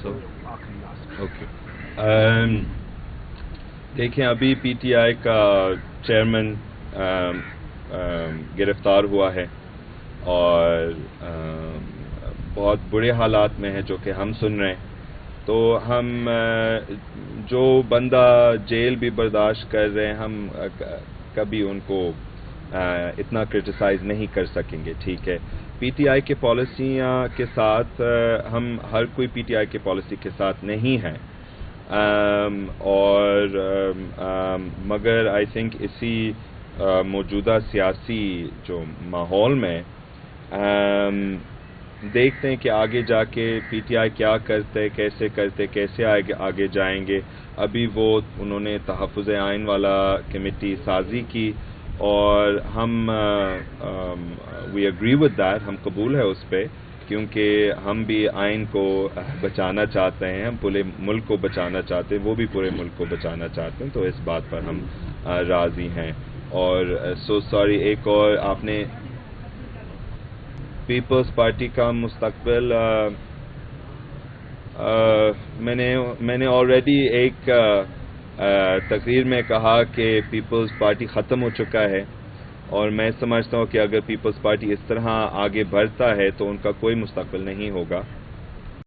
Okay. دیکھیں ابھی P T I کا چیئرمین گرفتار ہوا ہے اور بہت برے حالات میں ہے جو کہ ہم سن رہے ہیں. تو ہم جو بندہ جیل بھی برداشت کر رہے ہیں ہم کبھی ان کو اتنا کرٹیسائز نہیں کر سکیں گے. ٹھیک ہے, پی ٹی آئی کے پالیسیاں کے ساتھ ہم ہر کوئی پی ٹی آئی کے پالیسی کے ساتھ نہیں ہے, اور مگر آئی تھنک اسی موجودہ سیاسی جو ماحول میں دیکھتے ہیں کہ آگے جا کے پی ٹی آئی کیا کرتے, کیسے آگے جائیں گے. ابھی انہوں نے تحفظ آئین والا کمیٹی سازی کی اور ہم وی اگری ود دیٹ, ہم قبول ہے اس پہ, کیونکہ ہم بھی آئین کو بچانا چاہتے ہیں, ہم پورے ملک کو بچانا چاہتے ہیں, وہ بھی پورے ملک کو بچانا چاہتے ہیں. تو اس بات پر ہم راضی ہیں. اور سوری, ایک اور آپ نے پیپلز پارٹی کا مستقبل, میں نے آلریڈی ایک تقریر میں کہا کہ پیپلز پارٹی ختم ہو چکا ہے, اور میں سمجھتا ہوں کہ اگر پیپلز پارٹی اس طرح آگے بڑھتا ہے تو ان کا کوئی مستقبل نہیں ہوگا.